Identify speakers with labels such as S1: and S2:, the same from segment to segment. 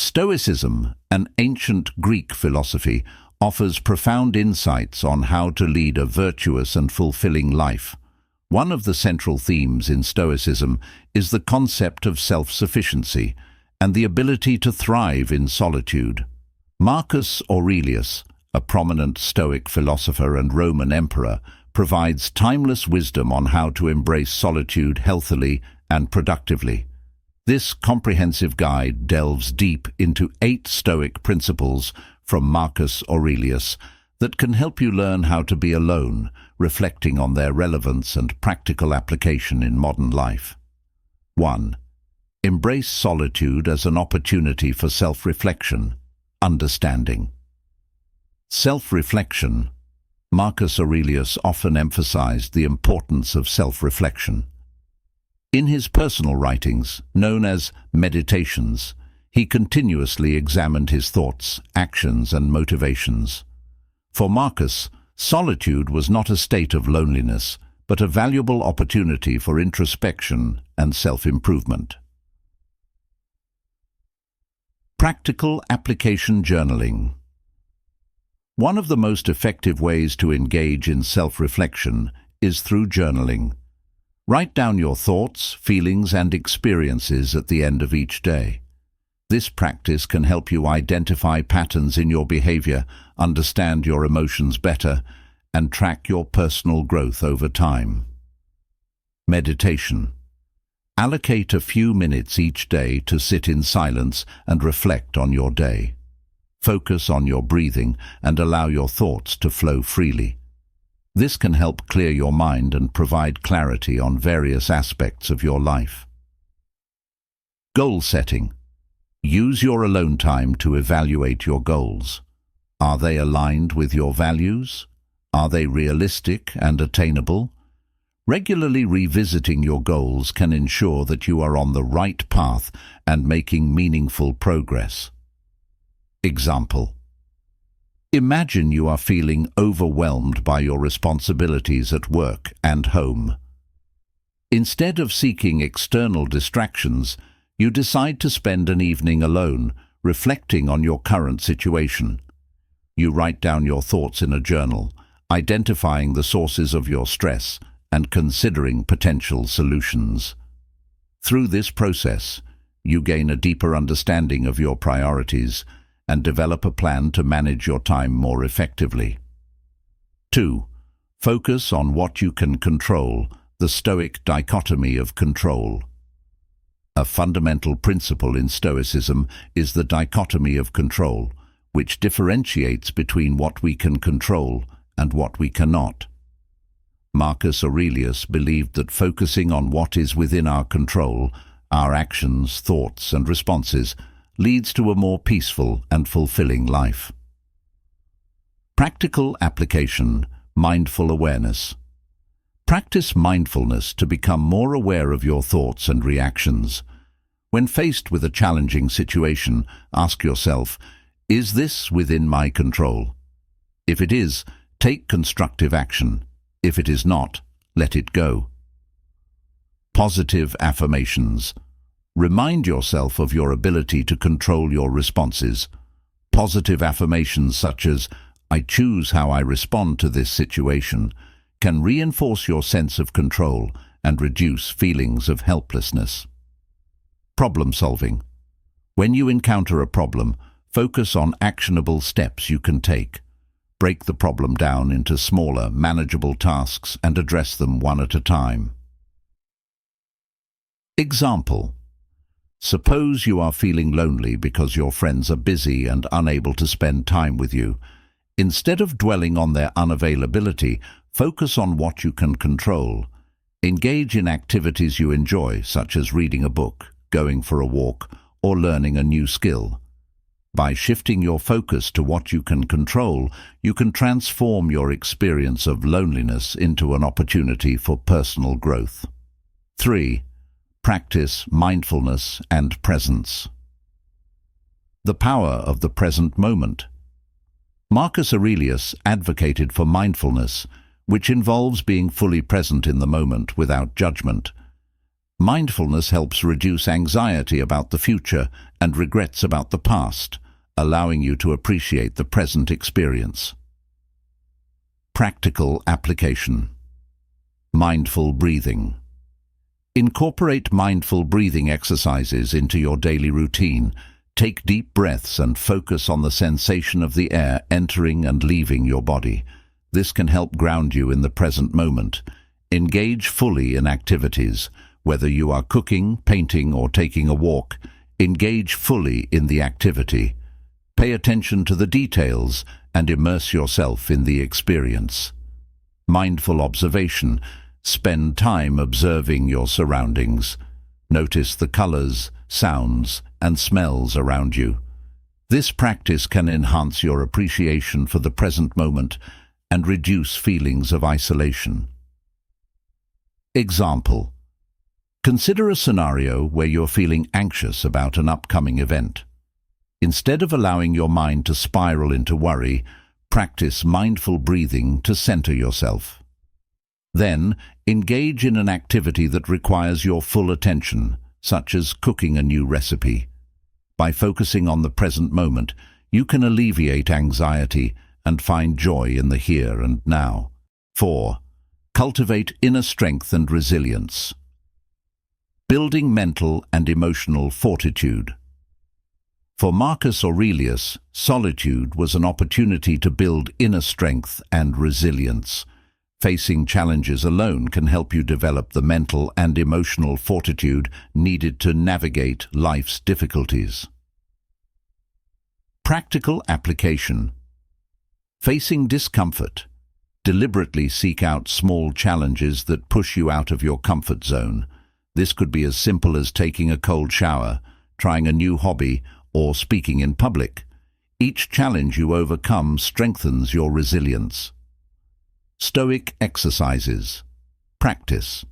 S1: Stoicism, an ancient Greek philosophy, offers profound insights on how to lead a virtuous and fulfilling life. One of the central themes in Stoicism is the concept of self-sufficiency and the ability to thrive in solitude. Marcus Aurelius, a prominent Stoic philosopher and Roman emperor, provides timeless wisdom on how to embrace solitude healthily and productively. This comprehensive guide delves deep into 8 Stoic principles from Marcus Aurelius that can help you learn how to be alone, reflecting on their relevance and practical application in modern life. 1. Embrace solitude as an opportunity for self-reflection, understanding. Self-reflection. Marcus Aurelius often emphasized the importance of self-reflection. In his personal writings, known as meditations, he continuously examined his thoughts, actions, and motivations. For Marcus, solitude was not a state of loneliness, but a valuable opportunity for introspection and self-improvement. Practical application journaling. One of the most effective ways to engage in self-reflection is through journaling. Write down your thoughts, feelings, and experiences at the end of each day. This practice can help you identify patterns in your behavior, understand your emotions better, and track your personal growth over time. Meditation. Allocate a few minutes each day to sit in silence and reflect on your day. Focus on your breathing and allow your thoughts to flow freely. This can help clear your mind and provide clarity on various aspects of your life. Goal setting. Use your alone time to evaluate your goals. Are they aligned with your values? Are they realistic and attainable? Regularly revisiting your goals can ensure that you are on the right path and making meaningful progress. Example. Imagine you are feeling overwhelmed by your responsibilities at work and home. Instead of seeking external distractions, you decide to spend an evening alone, reflecting on your current situation. You write down your thoughts in a journal, identifying the sources of your stress and considering potential solutions. Through this process, you gain a deeper understanding of your priorities and develop a plan to manage your time more effectively. 2. Focus on what you can control, the Stoic dichotomy of control. A fundamental principle in Stoicism is the dichotomy of control, which differentiates between what we can control and what we cannot. Marcus Aurelius believed that focusing on what is within our control, our actions, thoughts, and responses, leads to a more peaceful and fulfilling life. Practical application, mindful awareness. Practice mindfulness to become more aware of your thoughts and reactions. When faced with a challenging situation, ask yourself, is this within my control? If it is, take constructive action. If it is not, let it go. Positive affirmations. Remind yourself of your ability to control your responses. Positive affirmations such as, I choose how I respond to this situation, can reinforce your sense of control and reduce feelings of helplessness. Problem solving. When you encounter a problem, focus on actionable steps you can take. Break the problem down into smaller, manageable tasks and address them one at a time. Example. Suppose you are feeling lonely because your friends are busy and unable to spend time with you. Instead of dwelling on their unavailability, focus on what you can control. Engage in activities you enjoy, such as reading a book, going for a walk, or learning a new skill. By shifting your focus to what you can control, you can transform your experience of loneliness into an opportunity for personal growth. 3. Practice mindfulness and presence. The power of the present moment. Marcus Aurelius advocated for mindfulness, which involves being fully present in the moment without judgment. Mindfulness helps reduce anxiety about the future and regrets about the past, allowing you to appreciate the present experience. Practical application. Mindful breathing. Incorporate mindful breathing exercises into your daily routine. Take deep breaths and focus on the sensation of the air entering and leaving your body. This can help ground you in the present moment. Engage fully in activities. Whether you are cooking, painting, or taking a walk, engage fully in the activity. Pay attention to the details and immerse yourself in the experience. Mindful observation. Spend time observing your surroundings. Notice the colors, sounds, and smells around you. This practice can enhance your appreciation for the present moment and reduce feelings of isolation. Example. Consider a scenario where you're feeling anxious about an upcoming event. Instead of allowing your mind to spiral into worry, practice mindful breathing to center yourself. Then, engage in an activity that requires your full attention, such as cooking a new recipe. By focusing on the present moment, you can alleviate anxiety and find joy in the here and now. 4. Cultivate inner strength and resilience. Building mental and emotional fortitude. For Marcus Aurelius, solitude was an opportunity to build inner strength and resilience. Facing challenges alone can help you develop the mental and emotional fortitude needed to navigate life's difficulties. Practical application. Facing discomfort. Deliberately seek out small challenges that push you out of your comfort zone. This could be as simple as taking a cold shower, trying a new hobby, or speaking in public. Each challenge you overcome strengthens your resilience. Stoic exercises. Practice.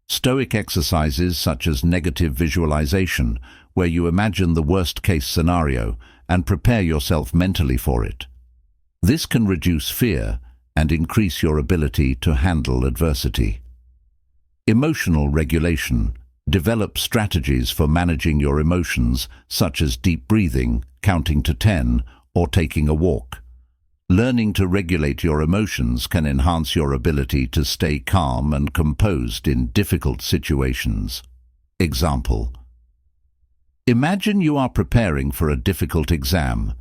S1: Stoic exercises such as negative visualization, where you imagine the worst-case scenario and prepare yourself mentally for it. This can reduce fear and increase your ability to handle adversity. Emotional regulation. Develop strategies for managing your emotions, such as deep breathing, counting to 10, or taking a walk. Learning to regulate your emotions can enhance your ability to stay calm and composed in difficult situations. Example. Imagine you are preparing for a difficult exam.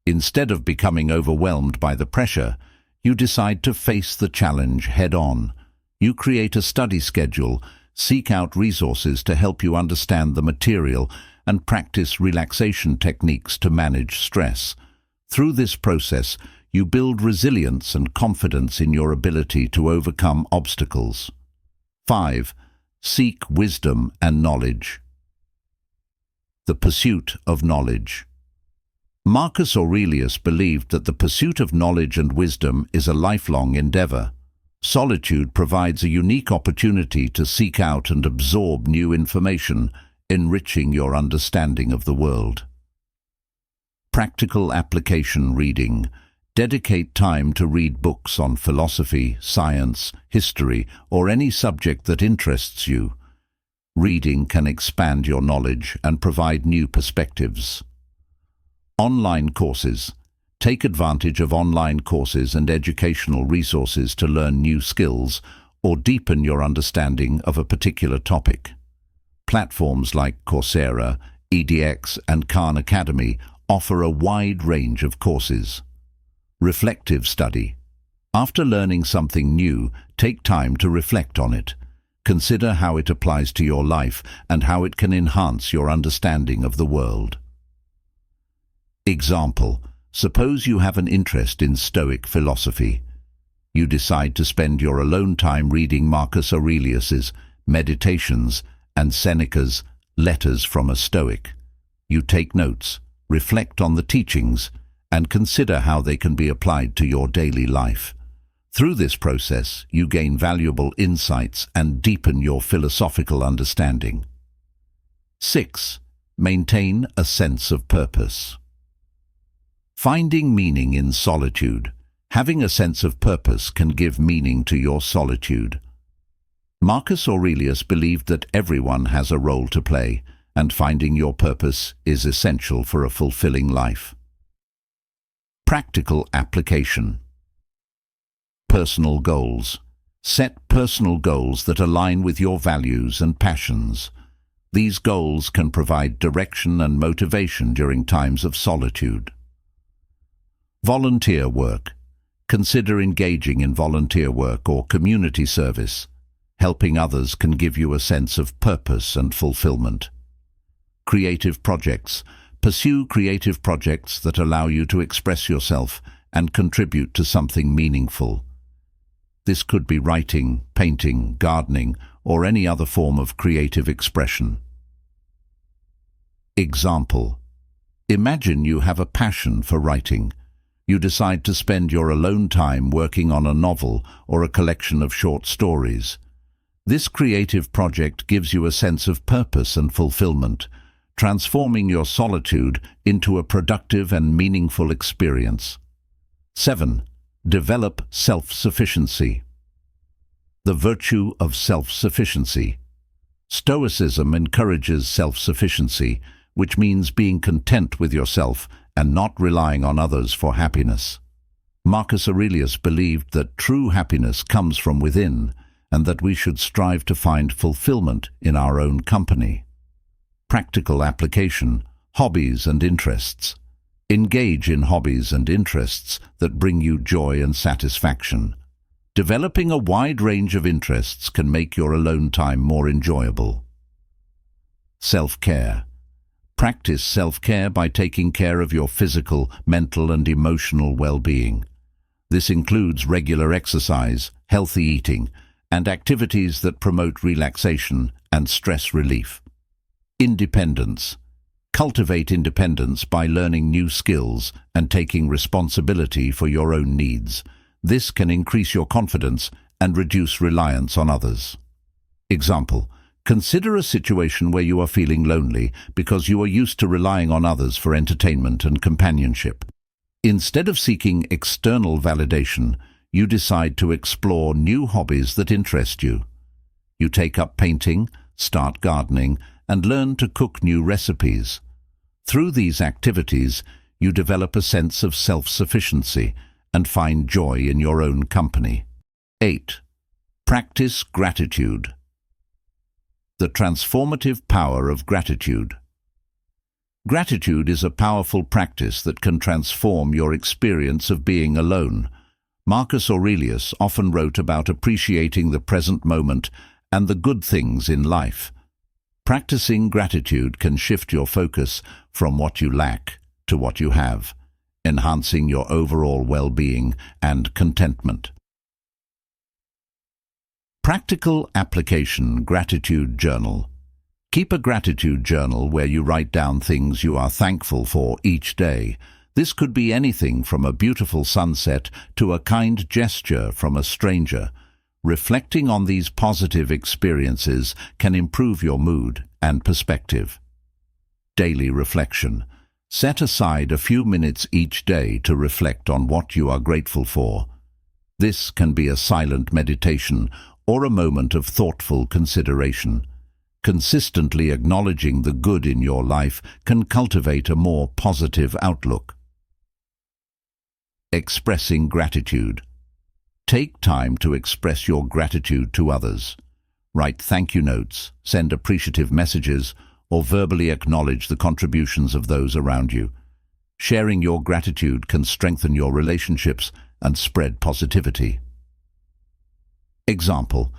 S1: Instead of becoming overwhelmed by the pressure, you decide to face the challenge head-on. You create a study schedule, seek out resources to help you understand the material, and practice relaxation techniques to manage stress. Through this process, you build resilience and confidence in your ability to overcome obstacles. 5. Seek wisdom and knowledge. The pursuit of knowledge. Marcus Aurelius believed that the pursuit of knowledge and wisdom is a lifelong endeavor. Solitude provides a unique opportunity to seek out and absorb new information, enriching your understanding of the world. Practical application reading. Dedicate time to read books on philosophy, science, history, or any subject that interests you. Reading can expand your knowledge and provide new perspectives. Online courses. Take advantage of online courses and educational resources to learn new skills or deepen your understanding of a particular topic. Platforms like Coursera, EDX, and Khan Academy offer a wide range of courses. Reflective study. After learning something new, take time to reflect on it. Consider how it applies to your life and how it can enhance your understanding of the world. Example. Suppose you have an interest in Stoic philosophy. You decide to spend your alone time reading Marcus Aurelius's Meditations and Seneca's Letters from a Stoic. You take notes, reflect on the teachings, and consider how they can be applied to your daily life. Through this process, you gain valuable insights and deepen your philosophical understanding. 6. Maintain a sense of purpose. Finding meaning in solitude. Having a sense of purpose can give meaning to your solitude. Marcus Aurelius believed that everyone has a role to play, and finding your purpose is essential for a fulfilling life. Practical application. Personal goals. Set personal goals that align with your values and passions. These goals can provide direction and motivation during times of solitude. Volunteer work. Consider engaging in volunteer work or community service. Helping others can give you a sense of purpose and fulfillment. Creative projects. Pursue creative projects that allow you to express yourself and contribute to something meaningful. This could be writing, painting, gardening, or any other form of creative expression. Example. Imagine you have a passion for writing. You decide to spend your alone time working on a novel or a collection of short stories. This creative project gives you a sense of purpose and fulfillment, transforming your solitude into a productive and meaningful experience. 7. Develop self-sufficiency. The virtue of self-sufficiency. Stoicism encourages self-sufficiency, which means being content with yourself and not relying on others for happiness. Marcus Aurelius believed that true happiness comes from within, and that we should strive to find fulfillment in our own company. Practical application. Hobbies and interests. Engage in hobbies and interests that bring you joy and satisfaction. Developing a wide range of interests can make your alone time more enjoyable. Self-care. Practice self-care by taking care of your physical, mental, and emotional well-being. This includes regular exercise, healthy eating, and activities that promote relaxation and stress relief. Independence. Cultivate independence by learning new skills and taking responsibility for your own needs. This can increase your confidence and reduce reliance on others. Example. Consider a situation where you are feeling lonely because you are used to relying on others for entertainment and companionship. Instead of seeking external validation, you decide to explore new hobbies that interest you. You take up painting, start gardening, and learn to cook new recipes. Through these activities, you develop a sense of self-sufficiency and find joy in your own company. 8. Practice gratitude. The transformative power of gratitude. Gratitude is a powerful practice that can transform your experience of being alone. Marcus Aurelius often wrote about appreciating the present moment and the good things in life. Practicing gratitude can shift your focus from what you lack to what you have, enhancing your overall well-being and contentment. Practical application. Gratitude journal. Keep a gratitude journal where you write down things you are thankful for each day. This could be anything from a beautiful sunset to a kind gesture from a stranger. Reflecting on these positive experiences can improve your mood and perspective. Daily reflection. Set aside a few minutes each day to reflect on what you are grateful for. This can be a silent meditation or a moment of thoughtful consideration. Consistently acknowledging the good in your life can cultivate a more positive outlook. Expressing gratitude. Take time to express your gratitude to others. Write thank you notes, send appreciative messages, or verbally acknowledge the contributions of those around you. Sharing your gratitude can strengthen your relationships and spread positivity. Example.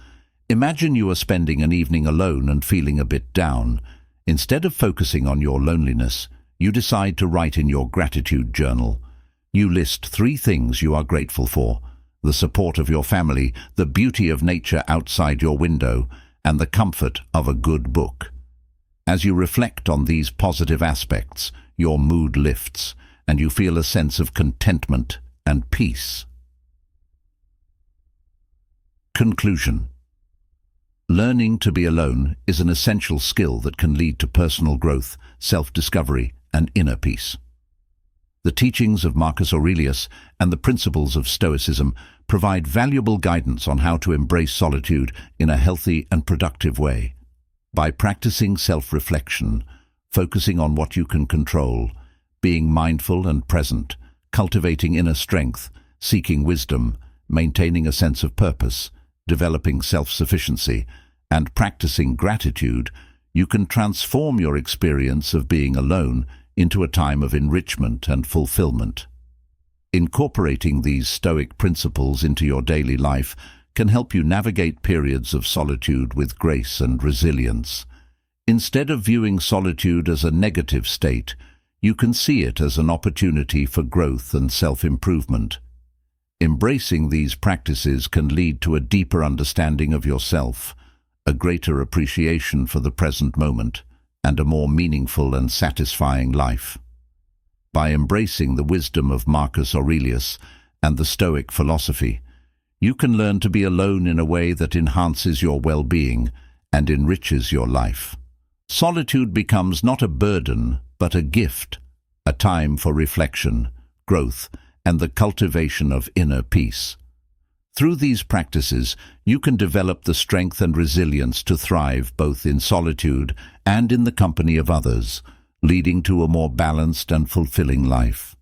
S1: Imagine you are spending an evening alone and feeling a bit down. Instead of focusing on your loneliness, you decide to write in your gratitude journal. You list 3 things you are grateful for: the support of your family, the beauty of nature outside your window, and the comfort of a good book. As you reflect on these positive aspects, your mood lifts, and you feel a sense of contentment and peace. Conclusion. Learning to be alone is an essential skill that can lead to personal growth, self-discovery, and inner peace. The teachings of Marcus Aurelius and the principles of Stoicism provide valuable guidance on how to embrace solitude in a healthy and productive way. By practicing self-reflection, focusing on what you can control, being mindful and present, cultivating inner strength, seeking wisdom, maintaining a sense of purpose, developing self-sufficiency, and practicing gratitude, you can transform your experience of being alone into a time of enrichment and fulfillment. Incorporating these Stoic principles into your daily life can help you navigate periods of solitude with grace and resilience. Instead of viewing solitude as a negative state, you can see it as an opportunity for growth and self-improvement. Embracing these practices can lead to a deeper understanding of yourself, a greater appreciation for the present moment, and a more meaningful and satisfying life. By embracing the wisdom of Marcus Aurelius and the Stoic philosophy, you can learn to be alone in a way that enhances your well-being and enriches your life. Solitude becomes not a burden, but a gift, a time for reflection, growth, and the cultivation of inner peace. Through these practices, you can develop the strength and resilience to thrive both in solitude and in the company of others, leading to a more balanced and fulfilling life.